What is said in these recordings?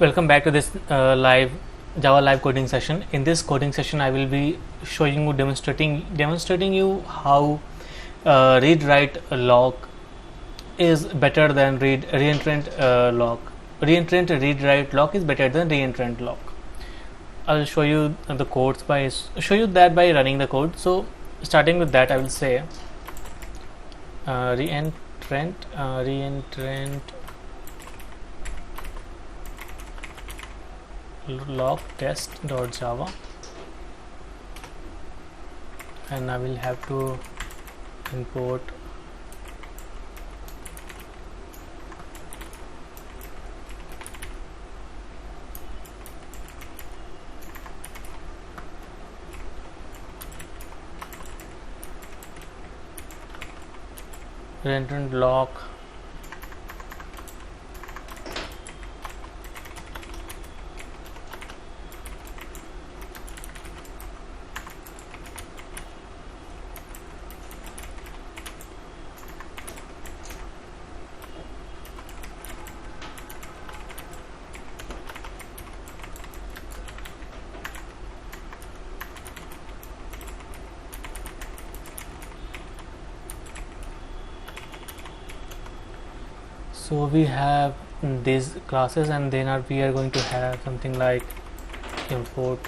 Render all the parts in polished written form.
Welcome back to this live Java live coding session. In this coding session, I will be showing you demonstrating you how read write lock is better than read reentrant lock. Reentrant read write lock is better than reentrant lock. I will show you the codes by show you that by running the code. So starting with that, I will say reentrant lock test.java, and I will have to import reentrant lock so we have these classes, and then we are going to have something like import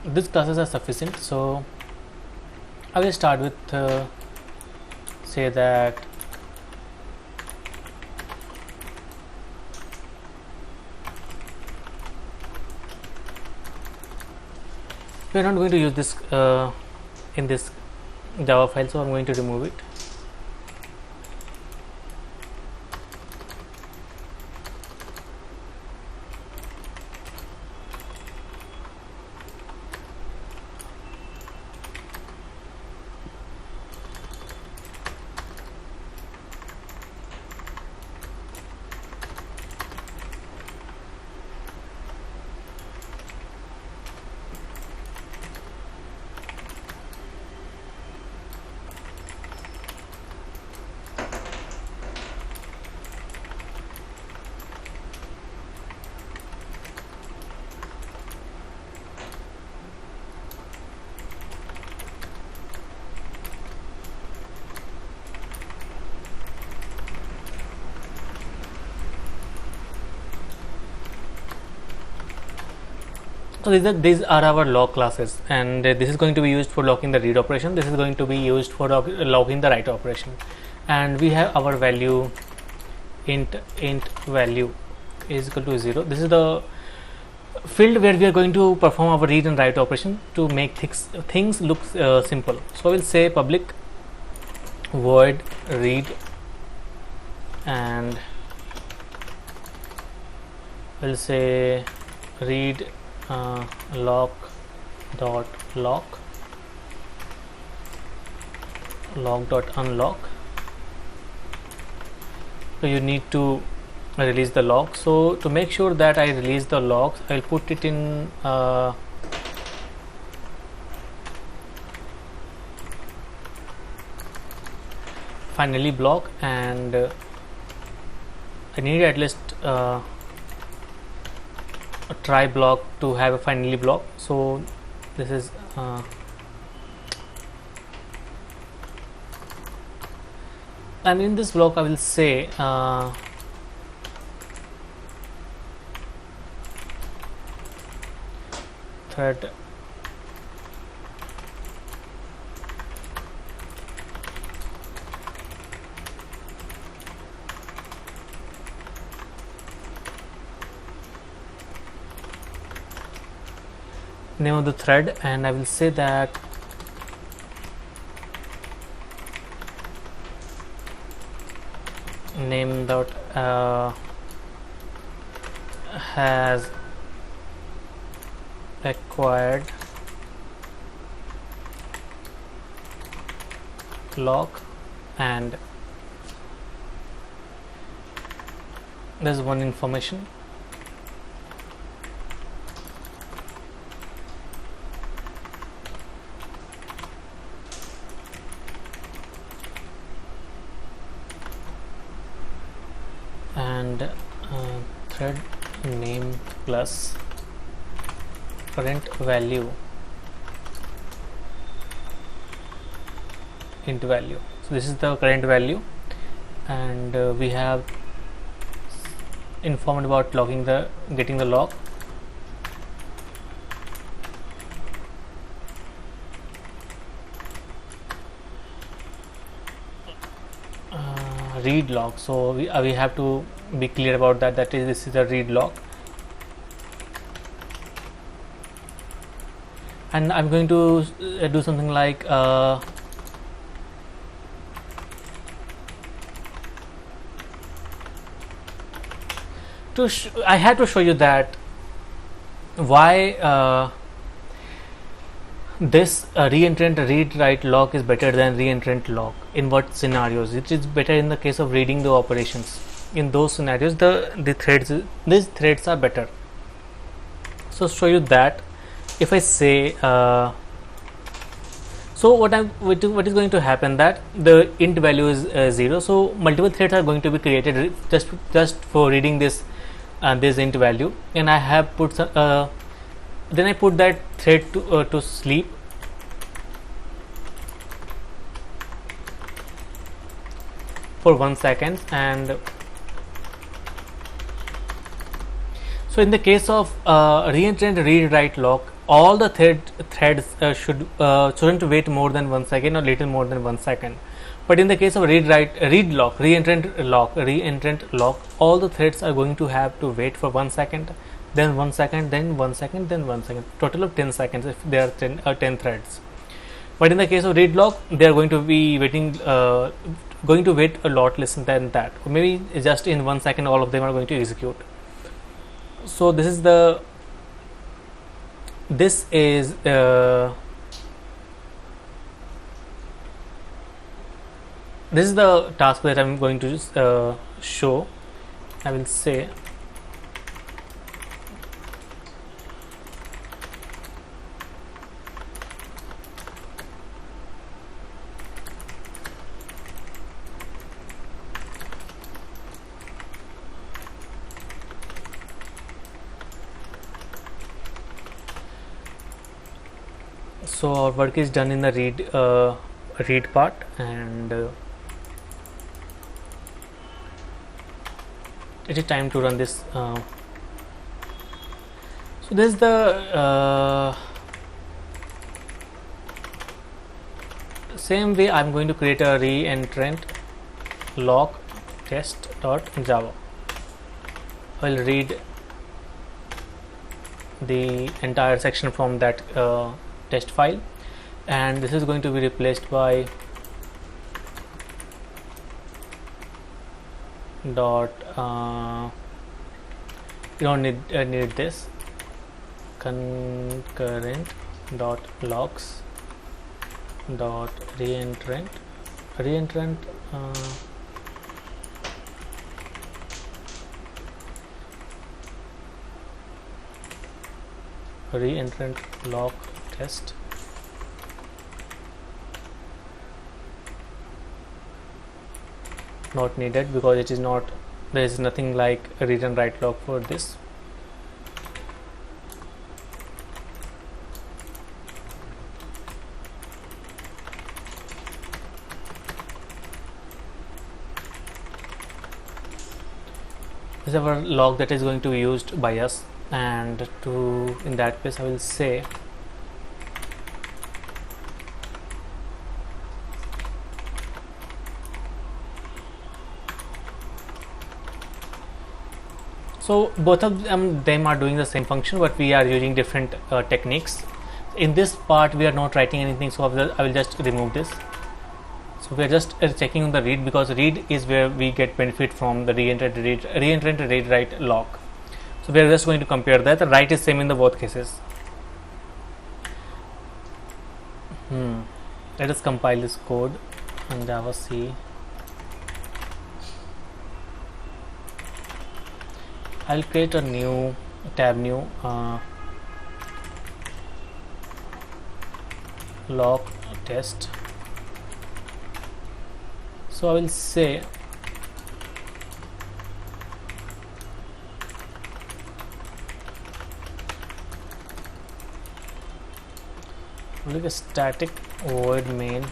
these classes are sufficient. So I will start with say that we are not going to use this in this Java file, so I'm going to remove it. So these are our lock classes, and this is going to be used for locking the read operation. This is going to be used for locking the write operation, and we have our value int value is equal to 0. This is the field where we are going to perform our read and write operation to make things look simple. So I will say public void read, and we'll say read lock dot lock dot unlock. So you need to release the lock. So to make sure that I release the locks, I'll put it in finally block, and I need at least a try block to have a finally block. So this is and in this block I will say thread name of the thread, and I will say that name dot has acquired lock, and there's one information. and thread name plus current value int value. So this is the current value, and we have informed about getting the lock. Read log, so we have to be clear about that, that is, this is a read log, and I'm going to do something like I had to show you that why this reentrant read write lock is better than reentrant lock. In what scenarios it is better? In the case of reading the operations, in those scenarios these threads are better. So show you that if I say so what is going to happen, that the int value is 0, so multiple threads are going to be created just for reading this int value, and I have put then I put that thread to sleep, for 1 second. And so in the case of reentrant read write lock, all the threads shouldn't wait more than 1 second or little more than 1 second. But in the case of read lock, reentrant lock, all the threads are going to have to wait for 1 second, then 1 second, then 1 second, then 1 second, total of 10 seconds if there are 10 threads. But in the case of read lock, they are going to be waiting going to wait a lot less than that, or maybe just in 1 second all of them are going to execute. So this is the task that I'm going to show. I will say so our work is done in the read part, and it is time to run this. So this is the same way I'm going to create a reentrant lock test.java. I'll read the entire section from that test file, and this is going to be replaced by dot you don't need this concurrent dot logs dot reentrant lock test. Not needed because it is not, there is nothing like a read and write log for this. This is our log that is going to be used by us, and in that case I will say so both of them are doing the same function, but we are using different techniques. In this part we are not writing anything, so I will just remove this. So we are just checking on the read, because read is where we get benefit from the reentrant read write lock. So we are just going to compare that. The write is same in the both cases. Let us compile this code on Java C. I'll create a new tab, lock test. So I will say like a static void main,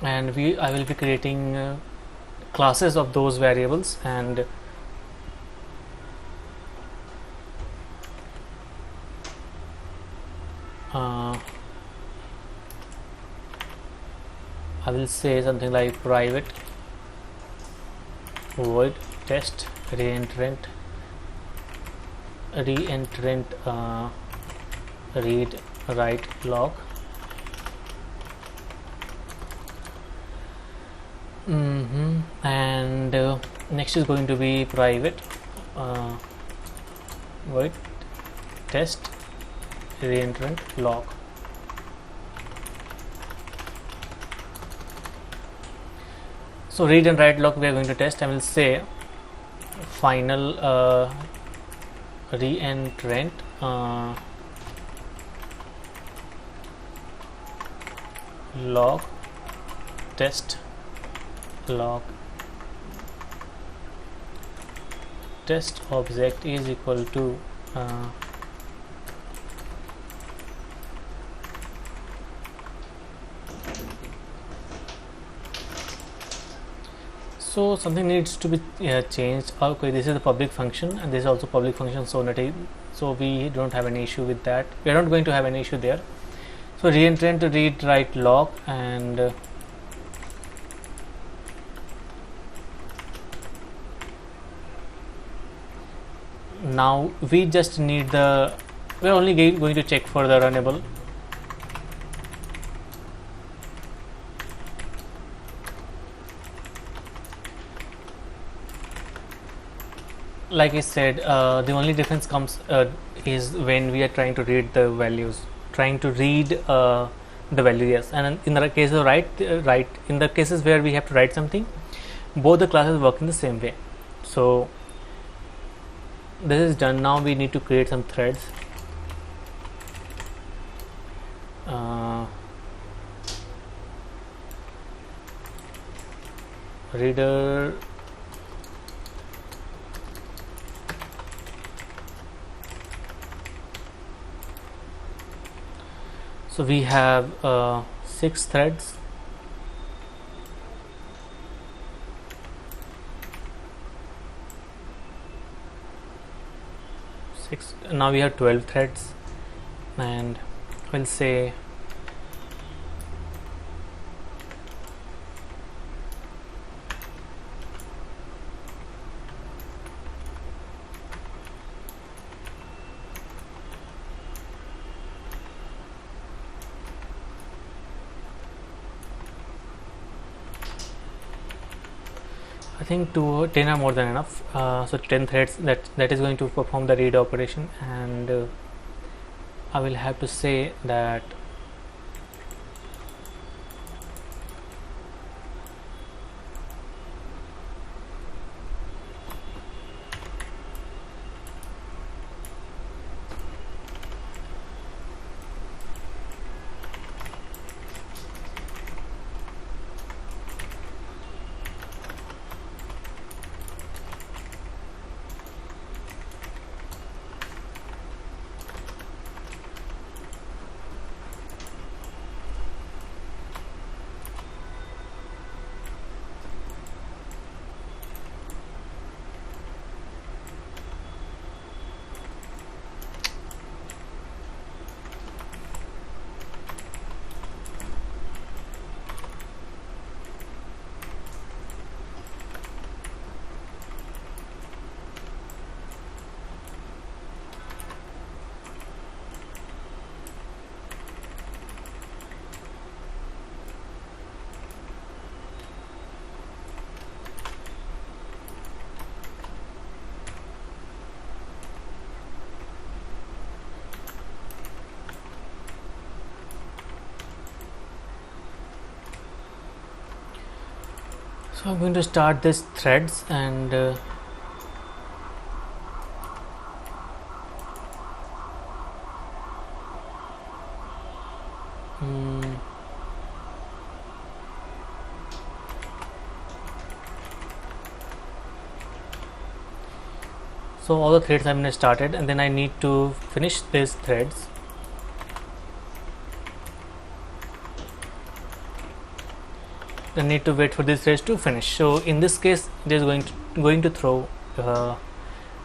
and I will be creating classes of those variables, and I will say something like private void test reentrant read write log. And next is going to be private void test reentrant log. So read and write log we are going to test. I will say final reentrant log test log test object is equal to so something needs to be changed. Okay, this is the public function and this is also public function, so we don't have any issue with that. We are not going to have any issue there. So reentrant to read write log, and now we just need we are only going to check for the runnable. Like I said, the only difference comes is when we are trying to read the values, the value, yes. And in the case of write, in the cases where we have to write something, both the classes work in the same way. So this is done. Now we need to create some threads. Reader so we have 6 threads. Now we have 12 threads, and we'll say I think 10 are more than enough. So 10 threads that is going to perform the read operation, and I will have to say that so I'm going to start this threads, and So all the threads have been started, and then I need to finish these threads. I need to wait for these threads to finish. So in this case, it is going to throw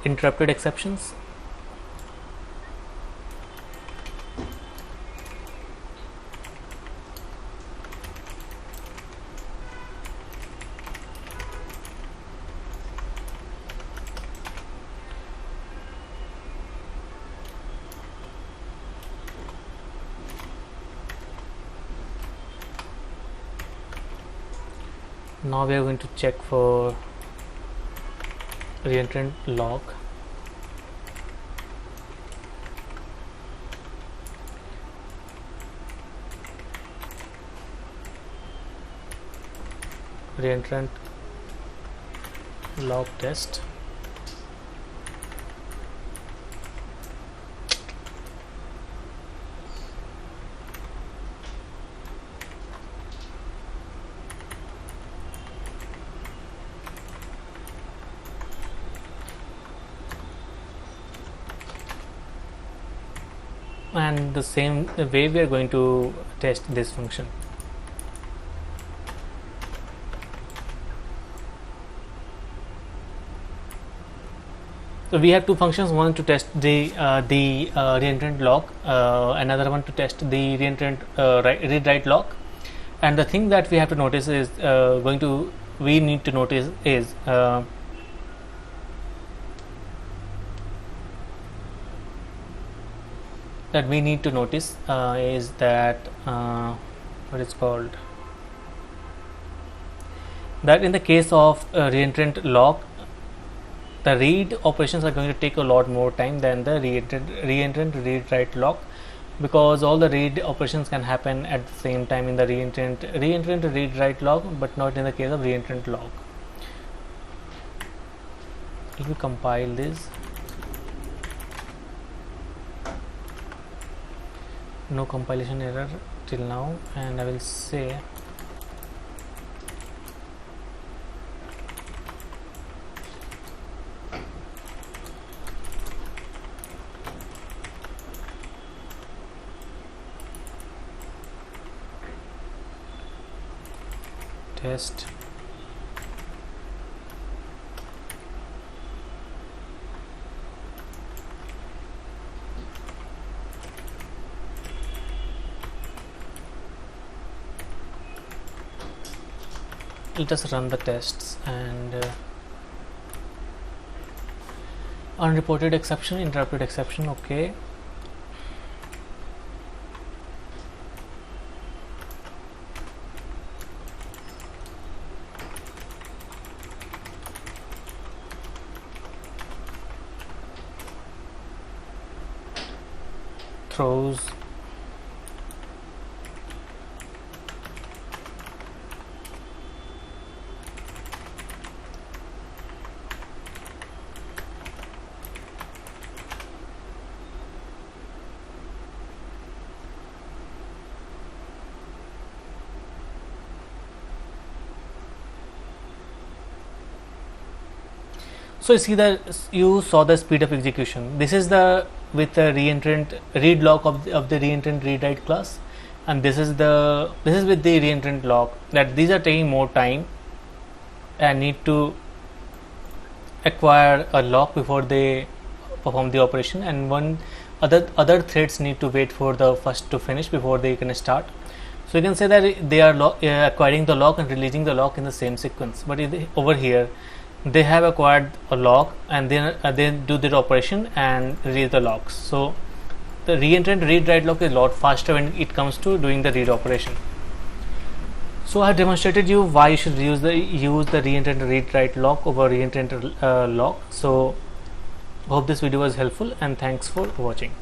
interrupted exceptions. Now we are going to check for reentrant lock. Reentrant log test. And the same way we are going to test this function. So we have two functions, one to test the reentrant lock, another one to test the reentrant read write lock. And the thing that we have to notice is we need to notice is that we need to notice is that what is called that in the case of reentrant lock, the read operations are going to take a lot more time than the reentrant read write lock, because all the read operations can happen at the same time in the reentrant read write lock, but not in the case of reentrant lock. If we compile this, no compilation error till now, and I will say test let us run the tests, and unreported exception, interrupted exception, okay. Throws so you saw the speed of execution. This is the with the reentrant read lock of the reentrant read write class, and this is with the reentrant lock, that these are taking more time and need to acquire a lock before they perform the operation, and other threads need to wait for the first to finish before they can start. So you can say that they are acquiring the lock and releasing the lock in the same sequence, but over here they have acquired a lock and then they do their operation and release the locks. So the reentrant read write lock is a lot faster when it comes to doing the read operation. So I have demonstrated you why you should use the reentrant read write lock over reentrant lock. So hope this video was helpful, and thanks for watching.